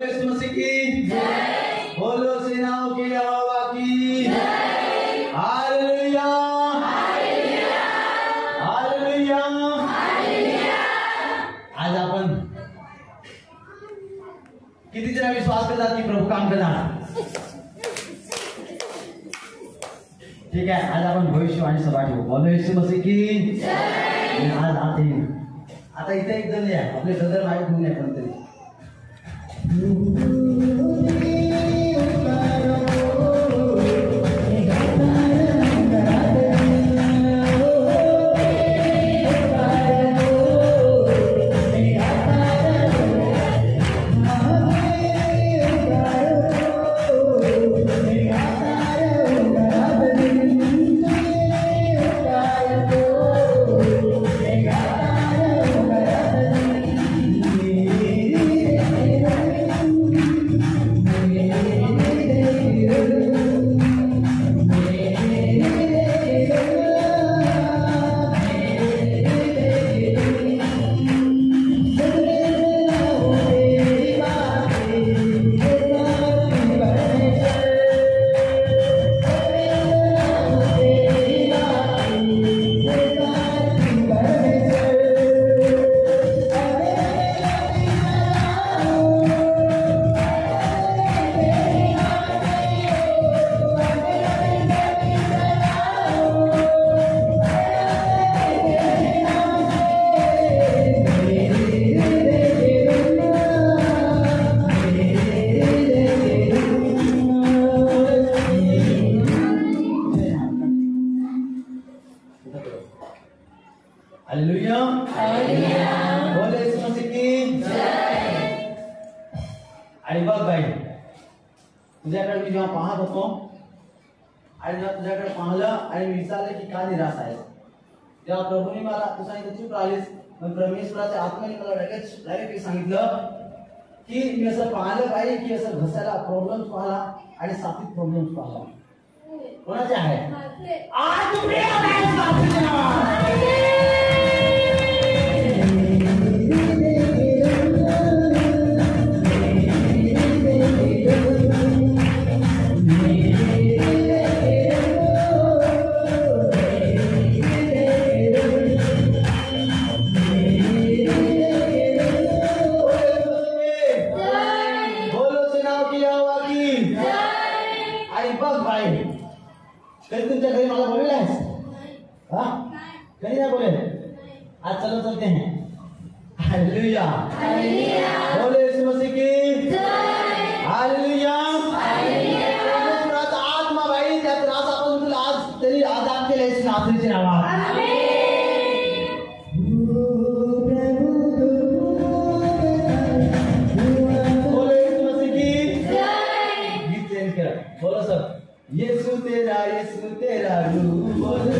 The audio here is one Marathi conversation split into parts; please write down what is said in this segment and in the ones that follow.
यीशु मसीह की जय। बोलो सेनाओं के यहोवा की जय। Hallelujah hallelujah hallelujah hallelujah. आज आपण किती जण विश्वास करतात की प्रभू काम करणार? ठीक आहे, आज आपण भविष्यवाणी सभा ठेवू। बोलो यीशु मसीह की जय। आज आता इथे एक जण या, आपले सदर माहीत होऊन या कोणतरी। Hallelujah hallelujah. बोलो यीशु मसीह की जय। आणि बघ बाई, तुझ्याकडे मी जेव्हा पाहत होतो आणि जेव्हा तुझ्याकडे पाहिलं आणि मी विचारलं की का निराश आहे, तेव्हा प्रभूने मला तू सांगितलं चूप राहिलीस, पण परमेश्वराच्या आत्म्याने मला डायरेक्ट सांगितलं की मी असं पाहिलं पाहिजे की असं घसायला प्रॉब्लेम्स पाहिला आणि साथीत प्रॉब्लेम्स पाहिला। कोणाचे आहे? आज तुम्ही कधी तुमच्या घरी मला बोलले आहेस? हाँ कधी नाही बोले? आज चलो चलते हैं। Hallelujah hallelujah. बोलो यीशु मसीह की जय। Hallelujah hallelujah. परमेश्वराचा आत्मा बाई त्या त्रास आपण तुला आज तरी आजाद केले येशू नासरीच्या नावात। आमेन। बोलो यीशु मसीह की जय। गीत चेंज करा, बोलो सर। यीशु तेरा रूप बोलो।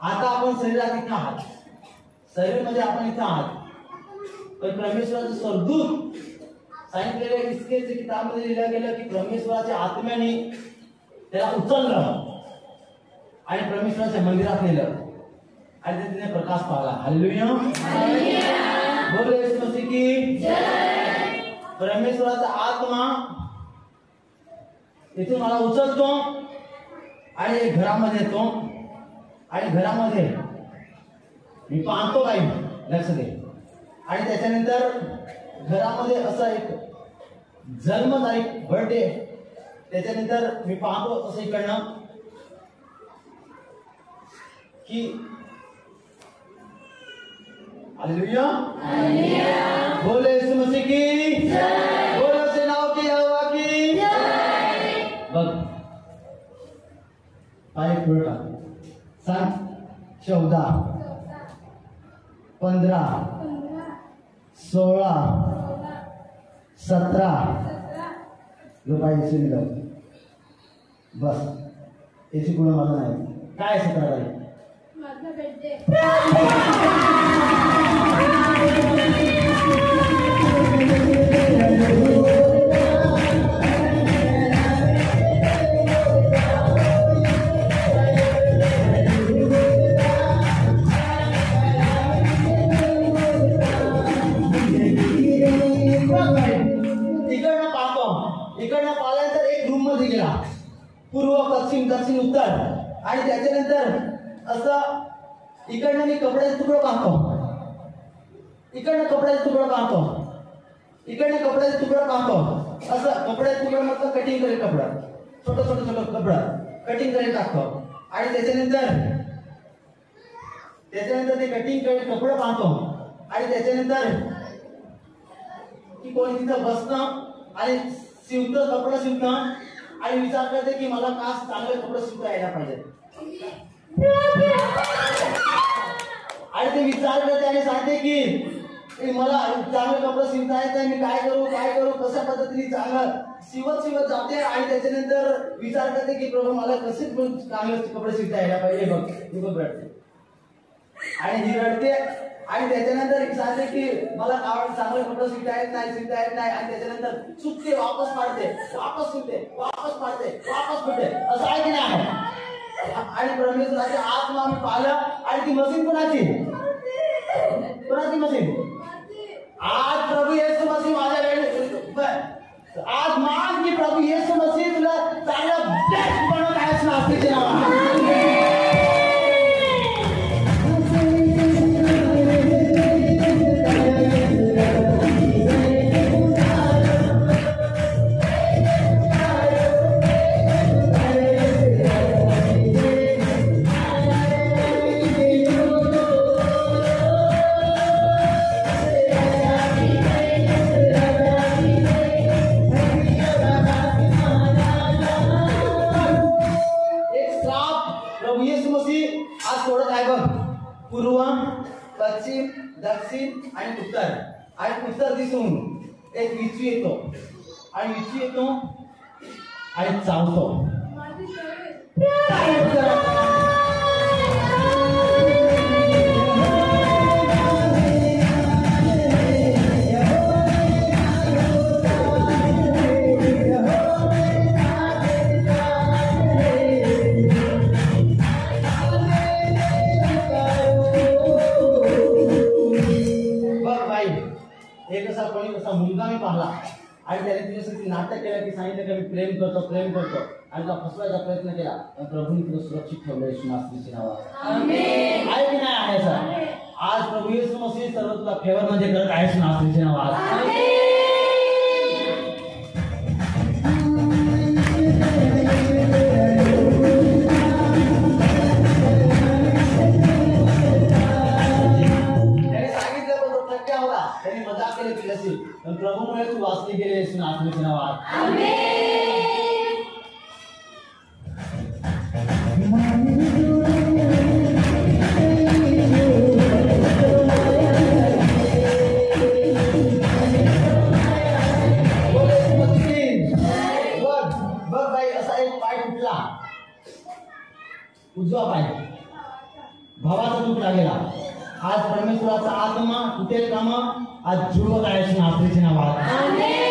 आता आपण शरीरात इथं आहात, शरीरामध्ये आपण इथं आहात, पण परमेश्वराचे स्वर्गदूत सांगितलेले इसकेच्या किताबामध्ये लिहिलं गेलं की परमेश्वराच्या आत्म्याने त्याला उचललं आणि परमेश्वराच्या मंदिरात नेलं आणि तिने प्रकाश पाहिला। Hallelujah hallelujah. बोलो यीशु मसीह की जय। परमेश्वराचा आत्मा इथून मला उचलतो आणि एक घरामध्ये येतो आणि घरामध्ये मी पाहतो काही लक्ष दे, आणि त्याच्यानंतर घरामध्ये असा एक जन्मतारीख बर्थडे, त्याच्यानंतर मी पाहतो असं इकडनं की हालेलुया हालेलुया। बोलो यीशु मसीह की जय। बोलो सेनाओं के यहोवा की जय। बघ पाय पुढे टाक, सांग 14 15 16 17 रुपये सुविधा बस याची गुण मला नाही। काय 17 तारीख? माझा बर्थडे। केला, पूर्व पश्चिम दक्षिण उत्तर, आणि त्याच्यानंतर असं इकडनं मी कपड्याचे तुकडे पाहतो, इकडनं कपड्याचे तुकडे पाहतो, इकडनं कपड्याचे तुकडे पाहतो, असं कपड्याचे तुकडे मग कटिंग करेल, कपडा छोटं छोटं छोटं कपडं कटिंग करेल टाकतो, आणि त्याच्यानंतर ते कटिंग करेल कपडे पाहतो, आणि त्याच्यानंतर की कोणी तिथं बसणं आणि शिवतं, कपडे शिवतं, आणि विचार करते की मला खास चांगले कपडे शिवता यायला पाहिजे, आणि ते विचार करते आणि सांगते की मला चांगले कपडे शिवता येत नाही, मी काय करू कशा पद्धतीने चांगलं शिवत जाते, आणि त्याच्यानंतर विचार करते की प्रभू मला कसे चांगले कपडे शिवता यायला पाहिजे, बघ रडते, आणि ही रडते, आणि त्याच्यानंतर सांगते की मला चांगले कपडे शिवता येत नाही, आणि त्याच्यानंतर चुकते, वापस पाडते, वापस शिवते, वापस पाडते, वापस फिरते, असं आहे की नाही? आणि परमेश्वराची आत्मा आम्ही पाहिलं, आणि ती मशीन कोणाची मशीन? आज प्रभू येशू मसीह माझ्या आज मान की प्रभू येशू मसीह तुला चांगला बेस्ट बनवत आहेस ना आपल्या नावात. पूर्व पश्चिम दक्षिण आणि उत्तर दिसून एक विचू येतो, आणि चावतो. मुलगा मी पाहिला, आणि त्याने तुझ्यासाठी नाटक केलं की सांगितलं की मी प्रेम करतो, आणि तुला फसवायचा प्रयत्न केला, पण प्रभूंनी तुला सुरक्षित ठेवलं येशू मसीहच्या नावात. आमेन. आहे की नाही आहे सर? आज प्रभू येशू मसीह सर्व तुला फेवर मध्ये करत आहे येशू मसीहच्या नावात. आमेन. त्यांनी मजाक केली असेल, पण प्रभूमुळे तू वाचली गेली येशू मसीहच्या नावात. आमेन. बघ बाई, असा एक पाय तुटला, उजवा पाय भावाचा तुटला गेला. आज परमेश्वराचा आत्मा तुटेल काम आज जुळवत आहे येशू मसीहच्या नावात. आमेन.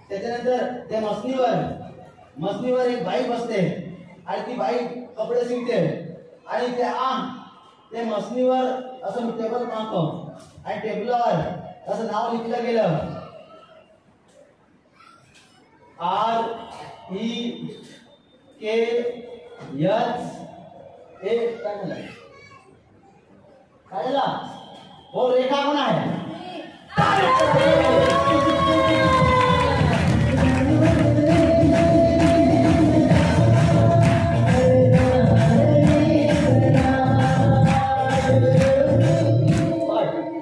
त्याच्यानंतर त्या मसनीवर एक बाई बसते, आणि ती बाई कपडे शिवते, आणि त्या मसनीवर असं मी टेबल पाहतो, आणि टेबलावर असं नाव लिहिलं गेलं, REKH. काय झाला हो? रेखा कोण आहे?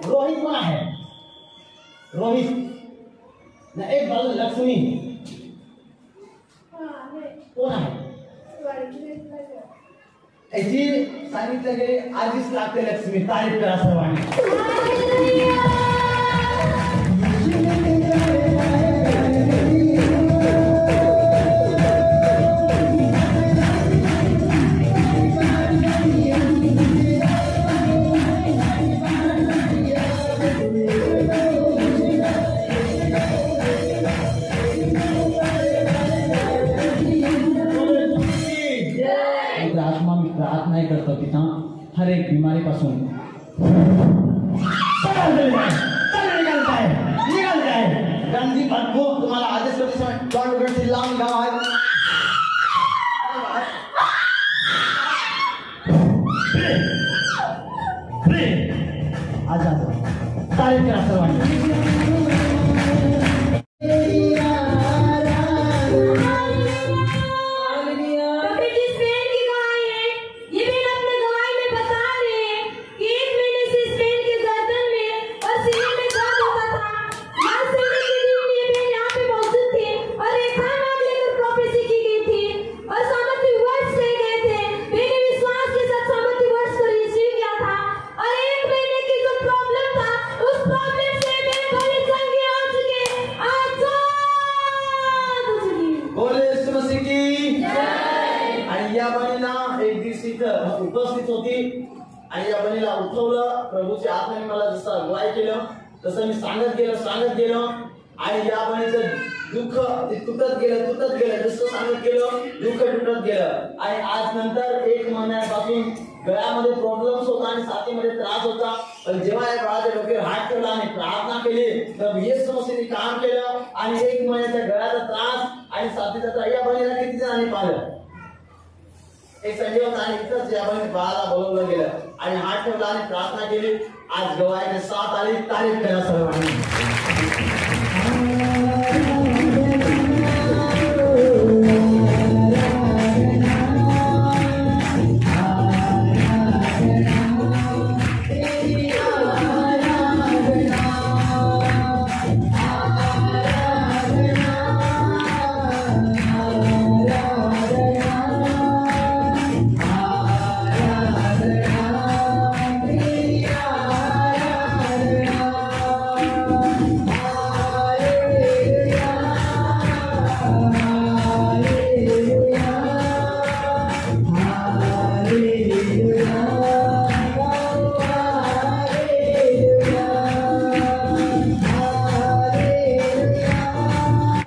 रोहित कोण आहे? सांगितलं गेले आधीच लागते लक्ष्मी. तारीफ करा सर्वांनी. प्रार्थना ही करतो पिता हर एक बीमारी पासून निघाल जाए गंदी बदबू तुम्हाला आदेश करते लांब गाव आहे. आज तारीफ करा सर्वांनी. या बनीला एक दिवशी उपस्थित होती आणि या बनीला उठवलं. प्रभूची आत्म्याने मला जसं अगुवाई केलं तसं मी सांगत गेलो आणि या बनीचं दुःख तुटत गेलं जसं सांगत गेलो दुःख तुटत गेलं. आणि आज नंतर 1 महिन्यापासून गळ्यामध्ये प्रॉब्लेम्स होता आणि छातीमध्ये त्रास होता. पण जेव्हा या बाळाच्या डोक्यावर हात ठेवला आणि प्रार्थना केली तर येशू मसीहने काम केलं आणि 1 महिन्याच्या गळ्याचा त्रास आणि छातीचा त्रास या बनीला किती जणांनी पाहिलं. एक संजय होता आणि इथंच या बनीने बाळाला बोलवलं गेलं आणि हात ठेवला आणि प्रार्थना केली. आज गवायने 7 आली. तारीफ करा सर्वांनी.